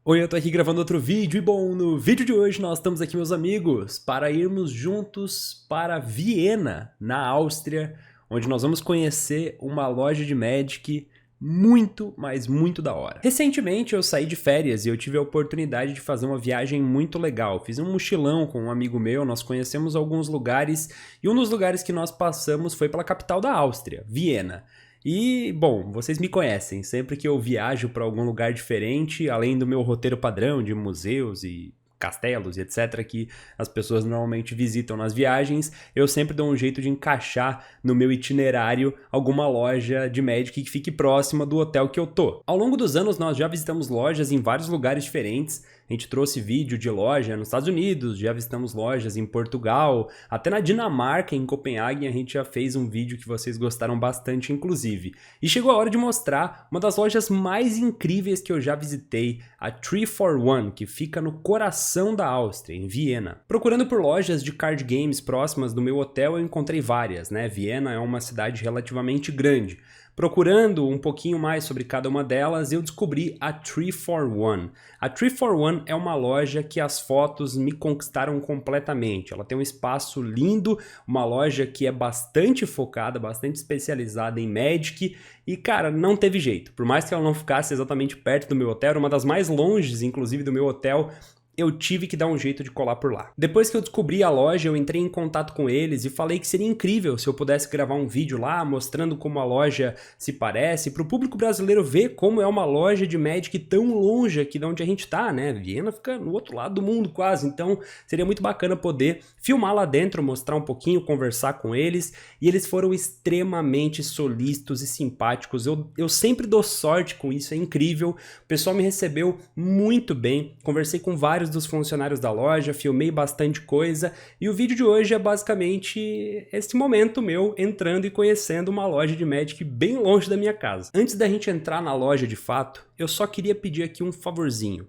Oi, eu tô aqui gravando outro vídeo e bom, no vídeo de hoje nós estamos aqui, meus amigos, para irmos juntos para Viena, na Áustria, onde nós vamos conhecer uma loja de Magic muito, mas muito da hora. Recentemente eu saí de férias e eu tive a oportunidade de fazer uma viagem muito legal. Fiz um mochilão com um amigo meu, nós conhecemos alguns lugares e um dos lugares que nós passamos foi pela capital da Áustria, Viena. E, bom, vocês me conhecem, sempre que eu viajo para algum lugar diferente, além do meu roteiro padrão de museus e castelos e etc, que as pessoas normalmente visitam nas viagens, eu sempre dou um jeito de encaixar no meu itinerário alguma loja de Magic que fique próxima do hotel que eu tô. Ao longo dos anos nós já visitamos lojas em vários lugares diferentes, a gente trouxe vídeo de loja nos Estados Unidos, já visitamos lojas em Portugal, até na Dinamarca, em Copenhague, a gente já fez um vídeo que vocês gostaram bastante, inclusive. E chegou a hora de mostrar uma das lojas mais incríveis que eu já visitei, a 341, que fica no coração da Áustria, em Viena. Procurando por lojas de card games próximas do meu hotel, eu encontrei várias, né? Viena é uma cidade relativamente grande. Procurando um pouquinho mais sobre cada uma delas, eu descobri a 341. A 341 é uma loja que as fotos me conquistaram completamente. Ela tem um espaço lindo, uma loja que é bastante focada, bastante especializada em Magic e, cara, não teve jeito. Por mais que ela não ficasse exatamente perto do meu hotel, era uma das mais longes, inclusive, do meu hotel, eu tive que dar um jeito de colar por lá. Depois que eu descobri a loja, eu entrei em contato com eles e falei que seria incrível se eu pudesse gravar um vídeo lá mostrando como a loja se parece, para o público brasileiro ver como é uma loja de Magic tão longe aqui de onde a gente tá, né? Viena fica no outro lado do mundo quase, então seria muito bacana poder filmar lá dentro, mostrar um pouquinho, conversar com eles, e eles foram extremamente solícitos e simpáticos. Eu sempre dou sorte com isso, é incrível. O pessoal me recebeu muito bem, conversei com vários dos funcionários da loja, filmei bastante coisa e o vídeo de hoje é basicamente esse momento meu entrando e conhecendo uma loja de Magic bem longe da minha casa. Antes da gente entrar na loja de fato, eu só queria pedir aqui um favorzinho.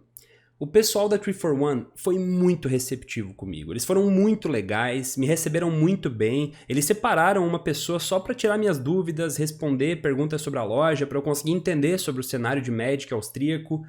O pessoal da 341 foi muito receptivo comigo, eles foram muito legais, me receberam muito bem, eles separaram uma pessoa só para tirar minhas dúvidas, responder perguntas sobre a loja, para eu conseguir entender sobre o cenário de Magic austríaco.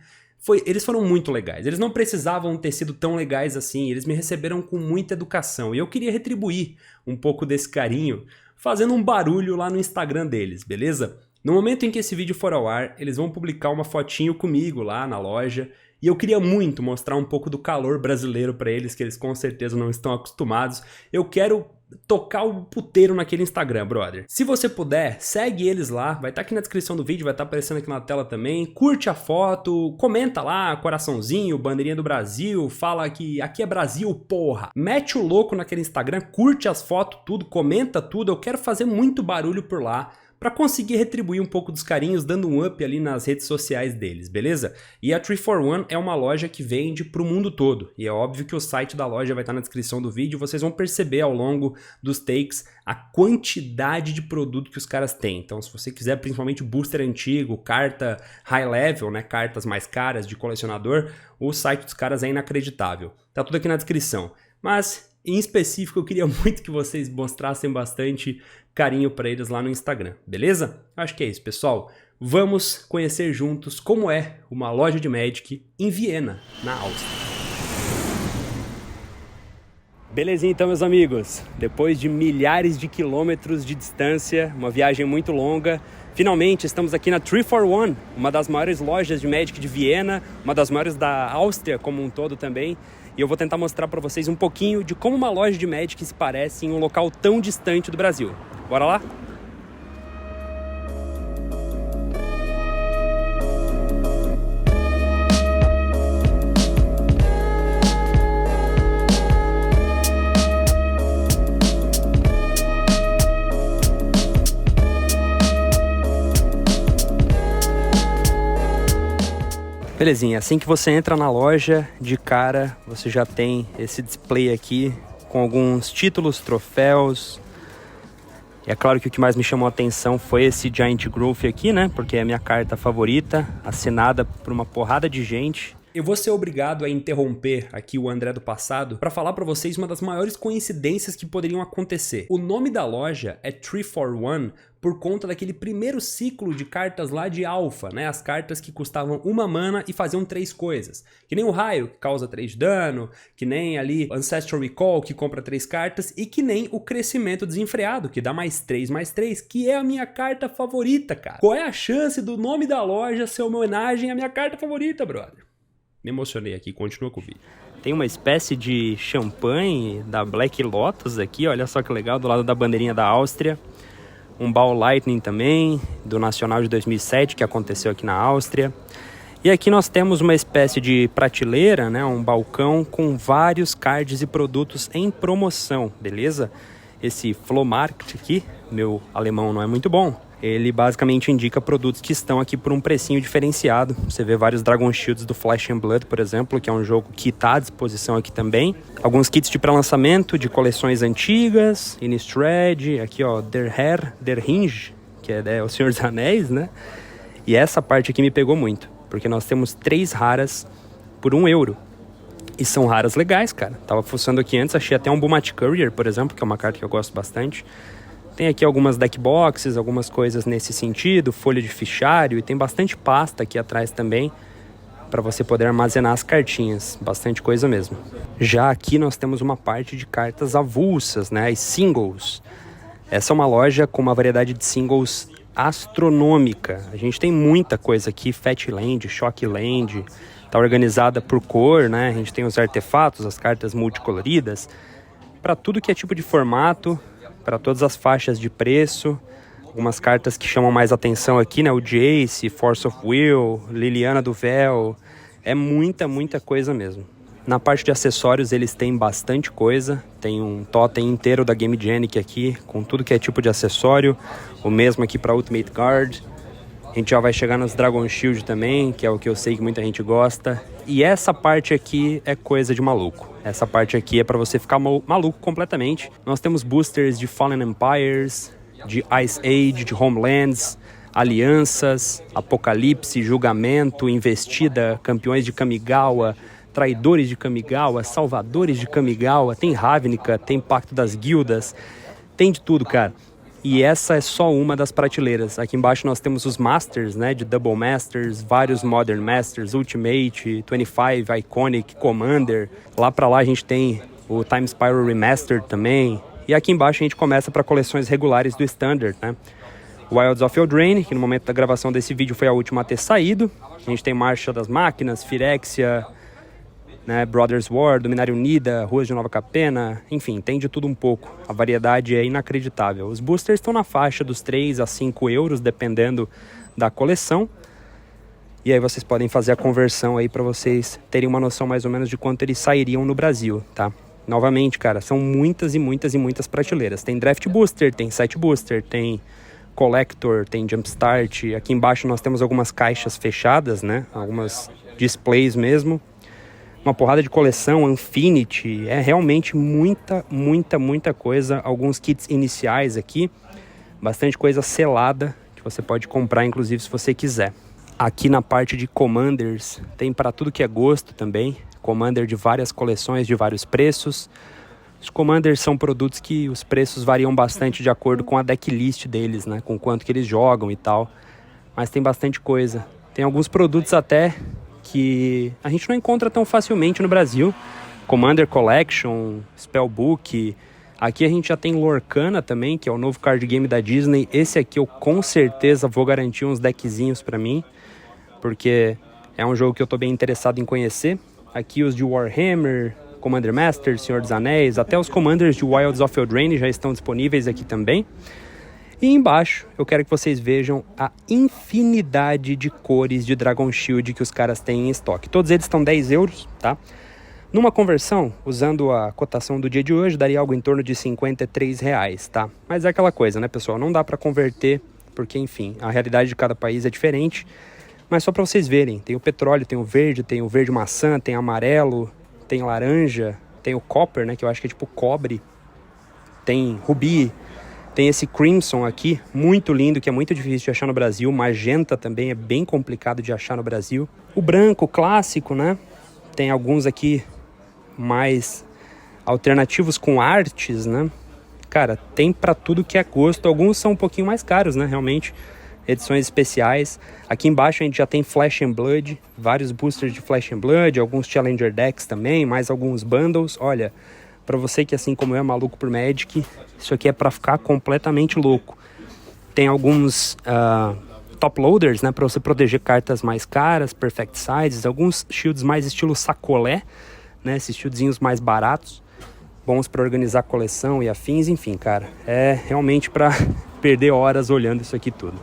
Eles foram muito legais, eles não precisavam ter sido tão legais assim, eles me receberam com muita educação e eu queria retribuir um pouco desse carinho fazendo um barulho lá no Instagram deles, beleza? No momento em que esse vídeo for ao ar, eles vão publicar uma fotinho comigo lá na loja e eu queria muito mostrar um pouco do calor brasileiro para eles, que eles com certeza não estão acostumados. Eu quero tocar o puteiro naquele Instagram, brother. Se você puder, segue eles lá, vai estar aqui na descrição do vídeo, vai estar aparecendo aqui na tela também. Curte a foto, comenta lá, coraçãozinho, bandeirinha do Brasil, fala que aqui é Brasil, porra. Mete o louco naquele Instagram, curte as fotos, tudo, comenta tudo. Eu quero fazer muito barulho por lá, para conseguir retribuir um pouco dos carinhos, dando um up ali nas redes sociais deles, beleza? E a 341 é uma loja que vende para o mundo todo, e é óbvio que o site da loja vai estar na descrição do vídeo, vocês vão perceber ao longo dos takes a quantidade de produto que os caras têm. Então, se você quiser principalmente booster antigo, carta high level, né, cartas mais caras de colecionador, o site dos caras é inacreditável. Tá tudo aqui na descrição. Mas, em específico, eu queria muito que vocês mostrassem bastante carinho para eles lá no Instagram, beleza? Acho que é isso, pessoal. Vamos conhecer juntos como é uma loja de Magic em Viena, na Áustria. Belezinha então, meus amigos. Depois de milhares de quilômetros de distância, uma viagem muito longa, finalmente estamos aqui na 341, uma das maiores lojas de Magic de Viena, uma das maiores da Áustria como um todo também. E eu vou tentar mostrar para vocês um pouquinho de como uma loja de Magic se parece em um local tão distante do Brasil. Bora lá? Belezinha, assim que você entra na loja, de cara você já tem esse display aqui com alguns títulos, troféus. E é claro que o que mais me chamou a atenção foi esse Giant Growth aqui, né? Porque é a minha carta favorita, assinada por uma porrada de gente. Eu vou ser obrigado a interromper aqui o André do passado para falar para vocês uma das maiores coincidências que poderiam acontecer. O nome da loja é 341 por conta daquele primeiro ciclo de cartas lá de Alpha, né? As cartas que custavam 1 mana e faziam 3 coisas. Que nem o Raio, que causa 3 de dano, que nem ali Ancestral Recall, que compra 3 cartas, e que nem o Crescimento Desenfreado, que dá +3/+3, que é a minha carta favorita, cara. Qual é a chance do nome da loja ser uma homenagem à minha carta favorita, brother? Me emocionei aqui, continua com o vídeo. Tem uma espécie de champanhe da Black Lotus aqui, olha só que legal, do lado da bandeirinha da Áustria. Um Ball Lightning também, do Nacional de 2007, que aconteceu aqui na Áustria. E aqui nós temos uma espécie de prateleira, né, um balcão com vários cards e produtos em promoção, beleza? Esse Flohmarkt aqui, meu alemão não é muito bom, ele basicamente indica produtos que estão aqui por um precinho diferenciado. Você vê vários Dragon Shields do Flesh and Blood, por exemplo, que é um jogo que está à disposição aqui também. Alguns kits de pré-lançamento de coleções antigas, Innistrad, aqui ó, Der Herr, Der Ringe, que é o Senhor dos Anéis, né? E essa parte aqui me pegou muito, porque nós temos 3 raras por €1. E são raras legais, cara. Tava fuçando aqui antes, achei até um Bomat Courier, por exemplo, que é uma carta que eu gosto bastante. Tem aqui algumas deck boxes, algumas coisas nesse sentido, folha de fichário, e tem bastante pasta aqui atrás também para você poder armazenar as cartinhas, bastante coisa mesmo. Já aqui nós temos uma parte de cartas avulsas, né, as singles. Essa é uma loja com uma variedade de singles astronômica. A gente tem muita coisa aqui, Fatland, Shockland, tá organizada por cor, né? A gente tem os artefatos, as cartas multicoloridas, para tudo que é tipo de formato, para todas as faixas de preço. Algumas cartas que chamam mais atenção aqui, né? O Jace, Force of Will, Liliana do Véu. É muita coisa mesmo. Na parte de acessórios eles têm bastante coisa. Tem um totem inteiro da Game Genic aqui, com tudo que é tipo de acessório. O mesmo aqui para Ultimate Guard. A gente já vai chegar nos Dragon Shield também, que é o que eu sei que muita gente gosta. E essa parte aqui é coisa de maluco. Essa parte aqui é para você ficar maluco completamente. Nós temos boosters de Fallen Empires, de Ice Age, de Homelands, Alianças, Apocalipse, Julgamento, Investida, Campeões de Kamigawa, Traidores de Kamigawa, Salvadores de Kamigawa, tem Ravnica, tem Pacto das Guildas, tem de tudo, cara. E essa é só uma das prateleiras. Aqui embaixo nós temos os Masters, né, de Double Masters, vários Modern Masters, Ultimate, 25, Iconic, Commander. Lá pra lá a gente tem o Time Spiral Remastered também. E aqui embaixo a gente começa para coleções regulares do Standard, né? Wilds of Eldraine, que no momento da gravação desse vídeo foi a última a ter saído. A gente tem Marcha das Máquinas, Phyrexia, né, Brothers War, Dominária Unida, Ruas de Nova Capena, enfim, tem de tudo um pouco. A variedade é inacreditável. Os boosters estão na faixa dos 3 a 5 euros, dependendo da coleção. E aí vocês podem fazer a conversão aí para vocês terem uma noção mais ou menos de quanto eles sairiam no Brasil, tá? Novamente, cara, são muitas prateleiras. Tem Draft Booster, tem Site Booster, tem Collector, tem Jumpstart. Aqui embaixo nós temos algumas caixas fechadas, né? Algumas displays mesmo. Uma porrada de coleção, Infinity, é realmente muita coisa. Alguns kits iniciais aqui, bastante coisa selada, que você pode comprar, inclusive, se você quiser. Aqui na parte de Commanders, tem para tudo que é gosto também. Commander de várias coleções, de vários preços. Os Commanders são produtos que os preços variam bastante de acordo com a decklist deles, né? Com quanto que eles jogam e tal. Mas tem bastante coisa. Tem alguns produtos até que a gente não encontra tão facilmente no Brasil. Commander Collection, Spellbook. Aqui a gente já tem Lorcana também, que é o novo card game da Disney. Esse aqui eu com certeza vou garantir uns deckzinhos pra mim, porque é um jogo que eu tô bem interessado em conhecer. Aqui os de Warhammer, Commander Master, Senhor dos Anéis, até os Commanders de Wilds of Eldraine já estão disponíveis aqui também. E embaixo eu quero que vocês vejam a infinidade de cores de Dragon Shield que os caras têm em estoque. Todos eles estão 10 euros, tá? Numa conversão, usando a cotação do dia de hoje, daria algo em torno de R$53, tá? Mas é aquela coisa, né, pessoal? Não dá pra converter, porque, enfim, a realidade de cada país é diferente. Mas só pra vocês verem, tem o petróleo, tem o verde maçã, tem amarelo, tem laranja, tem o copper, né, que eu acho que é tipo cobre. Tem rubi, Tem esse Crimson aqui, muito lindo, que é muito difícil de achar no Brasil. Magenta também é bem complicado de achar no Brasil. O branco clássico, né? Tem alguns aqui mais alternativos com artes, né? Cara, tem pra tudo que é gosto. Alguns são um pouquinho mais caros, né? Realmente, edições especiais. Aqui embaixo a gente já tem Flesh and Blood, vários boosters de Flesh and Blood, alguns Challenger Decks também, mais alguns bundles. Olha, pra você que assim como eu é maluco por Magic, isso aqui é pra ficar completamente louco. Tem alguns top loaders, né, pra você proteger cartas mais caras, perfect sizes, alguns shields mais estilo sacolé, né, esses shieldzinhos mais baratos, bons pra organizar coleção e afins, enfim, cara, é realmente pra perder horas olhando isso aqui tudo.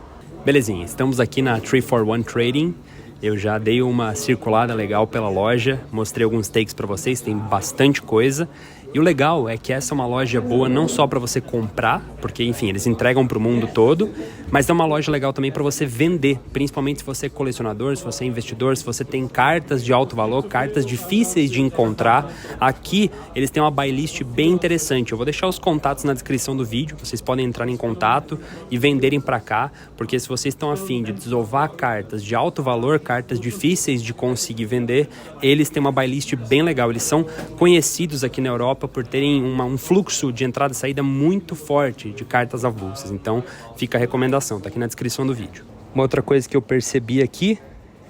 Belezinha, estamos aqui na 341 Trading. Eu já dei uma circulada legal pela loja, mostrei alguns takes para vocês, tem bastante coisa. E o legal é que essa é uma loja boa não só para você comprar, porque enfim, eles entregam para o mundo todo, mas é uma loja legal também para você vender, principalmente se você é colecionador, se você é investidor, se você tem cartas de alto valor, cartas difíceis de encontrar. Aqui eles têm uma buy list bem interessante. Eu vou deixar os contatos na descrição do vídeo, vocês podem entrar em contato e venderem para cá, porque se vocês estão afim de desovar cartas de alto valor, cartas difíceis de conseguir vender, eles têm uma buy list bem legal. Eles são conhecidos aqui na Europa por terem um fluxo de entrada e saída muito forte de cartas avulsas. Então fica a recomendação, tá aqui na descrição do vídeo. Uma outra coisa que eu percebi aqui,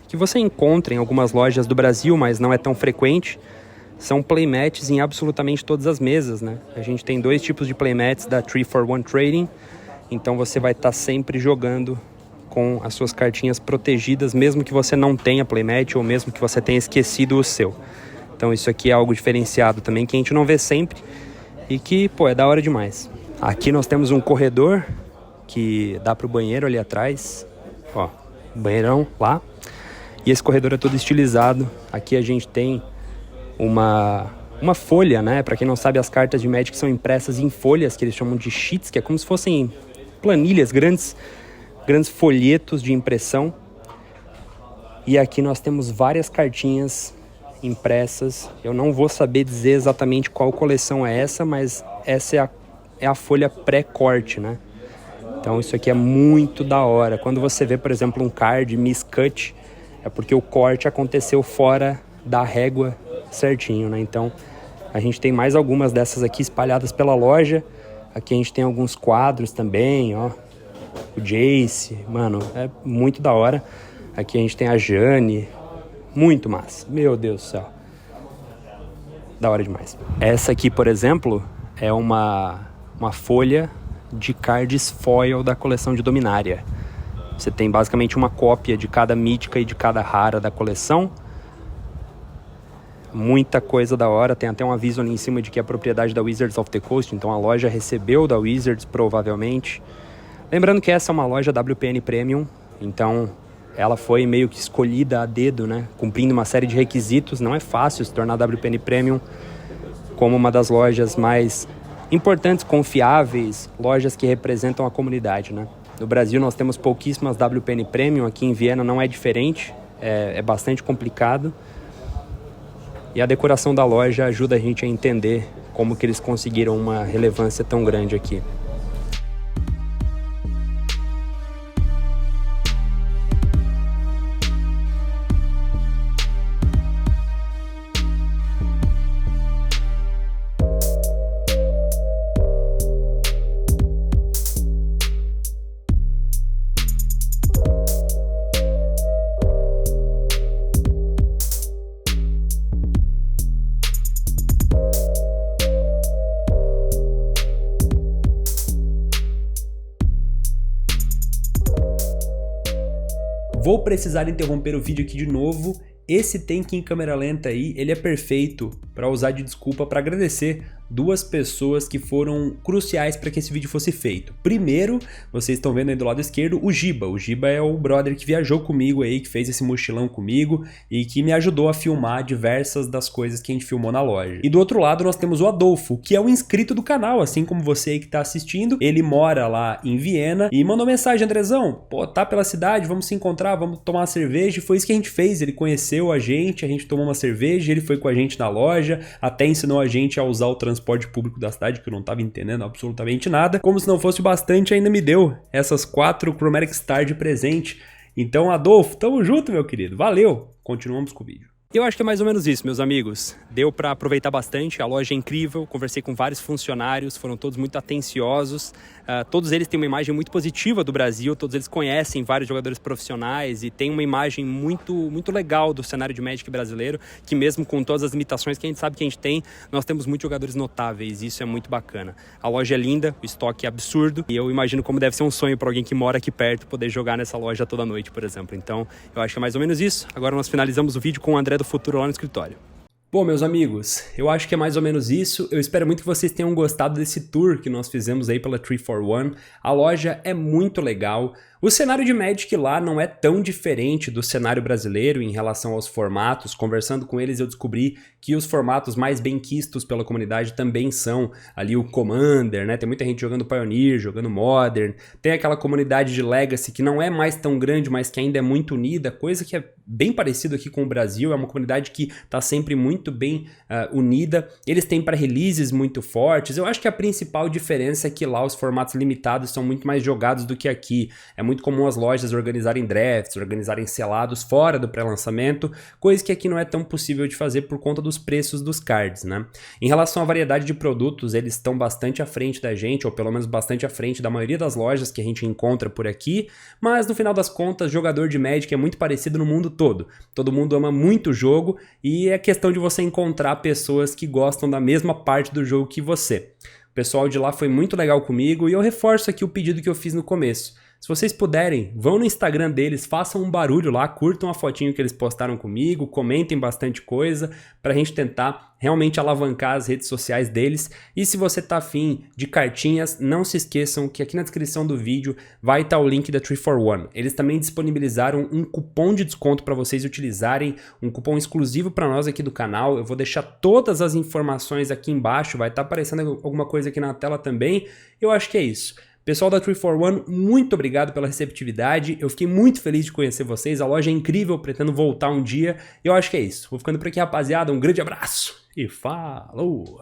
que você encontra em algumas lojas do Brasil, mas não é tão frequente, são playmats em absolutamente todas as mesas, né? A gente tem dois tipos de playmats da 341 Trading, então você vai estar sempre jogando com as suas cartinhas protegidas, mesmo que você não tenha playmat ou mesmo que você tenha esquecido o seu. Então isso aqui é algo diferenciado também, que a gente não vê sempre e que, pô, é da hora demais. Aqui nós temos um corredor que dá para o banheiro ali atrás, ó, banheirão lá. E esse corredor é todo estilizado. Aqui a gente tem uma folha, né? Para quem não sabe, as cartas de Magic são impressas em folhas, que eles chamam de sheets, que é como se fossem planilhas, grandes folhetos de impressão. E aqui nós temos várias cartinhas impressas. Eu não vou saber dizer exatamente qual coleção é essa, mas essa é a folha pré-corte, né? Então isso aqui é muito da hora. Quando você vê, por exemplo, um card miscut, é porque o corte aconteceu fora da régua certinho, né? Então a gente tem mais algumas dessas aqui espalhadas pela loja. Aqui a gente tem alguns quadros também, ó. O Jace, mano, é muito da hora. Aqui a gente tem a Jane. Muito massa, meu Deus do céu. Da hora demais. Essa aqui, por exemplo, é uma folha de cards foil da coleção de Dominária. Você tem basicamente uma cópia de cada mítica e de cada rara da coleção. Muita coisa da hora. Tem até um aviso ali em cima de que é propriedade da Wizards of the Coast, então a loja recebeu da Wizards, provavelmente. Lembrando que essa é uma loja WPN Premium, então ela foi meio que escolhida a dedo, né? Cumprindo uma série de requisitos. Não é fácil se tornar WPN Premium como uma das lojas mais importantes, confiáveis, lojas que representam a comunidade, né? No Brasil nós temos pouquíssimas WPN Premium, aqui em Viena não é diferente, é bastante complicado. E a decoração da loja ajuda a gente a entender como que eles conseguiram uma relevância tão grande aqui. Vou precisar interromper o vídeo aqui de novo. Esse take em câmera lenta aí, ele é perfeito para usar de desculpa para agradecer duas pessoas que foram cruciais para que esse vídeo fosse feito. Primeiro, vocês estão vendo aí do lado esquerdo, o Giba. O Giba é o brother que viajou comigo aí, que fez esse mochilão comigo e que me ajudou a filmar diversas das coisas que a gente filmou na loja. E do outro lado nós temos o Adolfo, que é um inscrito do canal, assim como você aí que tá assistindo. Ele mora lá em Viena e mandou mensagem: Andrezão, pô, tá pela cidade, vamos se encontrar, vamos tomar uma cerveja. E foi isso que a gente fez, ele conheceu a gente tomou uma cerveja, ele foi com a gente na loja. loja, até ensinou a gente a usar o transporte público da cidade, que eu não tava entendendo absolutamente nada. Como se não fosse bastante, ainda me deu essas 4 Chromatic Star de presente. Então, Adolfo, tamo junto, meu querido. Valeu! Continuamos com o vídeo. Eu acho que é mais ou menos isso, meus amigos. Deu para aproveitar bastante, a loja é incrível, conversei com vários funcionários, foram todos muito atenciosos, todos eles têm uma imagem muito positiva do Brasil, todos eles conhecem vários jogadores profissionais e têm uma imagem muito legal do cenário de Magic brasileiro, que mesmo com todas as limitações que a gente sabe que a gente tem, nós temos muitos jogadores notáveis e isso é muito bacana. A loja é linda, o estoque é absurdo e eu imagino como deve ser um sonho para alguém que mora aqui perto poder jogar nessa loja toda noite, por exemplo. Então, eu acho que é mais ou menos isso. Agora nós finalizamos o vídeo com o André do Futuro lá no escritório. Bom, meus amigos, eu acho que é mais ou menos isso. Eu espero muito que vocês tenham gostado desse tour que nós fizemos aí pela 341. A loja é muito legal. O cenário de Magic lá não é tão diferente do cenário brasileiro em relação aos formatos. Conversando com eles eu descobri que os formatos mais bem quistos pela comunidade também são ali o Commander, né? Tem muita gente jogando Pioneer, jogando Modern. Tem aquela comunidade de Legacy que não é mais tão grande, mas que ainda é muito unida, coisa que é bem parecido aqui com o Brasil. É uma comunidade que está sempre muito bem unida. Eles têm para releases muito fortes. Eu acho que a principal diferença é que lá os formatos limitados são muito mais jogados do que aqui. É muito comum as lojas organizarem drafts, organizarem selados fora do pré-lançamento, coisa que aqui não é tão possível de fazer por conta dos preços dos cards, né? Em relação à variedade de produtos, eles estão bastante à frente da gente, ou pelo menos bastante à frente da maioria das lojas que a gente encontra por aqui, mas no final das contas, jogador de Magic é muito parecido no mundo todo. Todo mundo ama muito o jogo e é questão de você encontrar pessoas que gostam da mesma parte do jogo que você. O pessoal de lá foi muito legal comigo e eu reforço aqui o pedido que eu fiz no começo. Se vocês puderem, vão no Instagram deles, façam um barulho lá, curtam a fotinho que eles postaram comigo, comentem bastante coisa pra gente tentar realmente alavancar as redes sociais deles. E se você tá afim de cartinhas, não se esqueçam que aqui na descrição do vídeo vai estar o link da 341. Eles também disponibilizaram um cupom de desconto para vocês utilizarem, um cupom exclusivo para nós aqui do canal. Eu vou deixar todas as informações aqui embaixo, vai estar aparecendo alguma coisa aqui na tela também. Eu acho que é isso. Pessoal da 341, muito obrigado pela receptividade, eu fiquei muito feliz de conhecer vocês, a loja é incrível, pretendo voltar um dia, e eu acho que é isso. Vou ficando por aqui, rapaziada, um grande abraço e falou!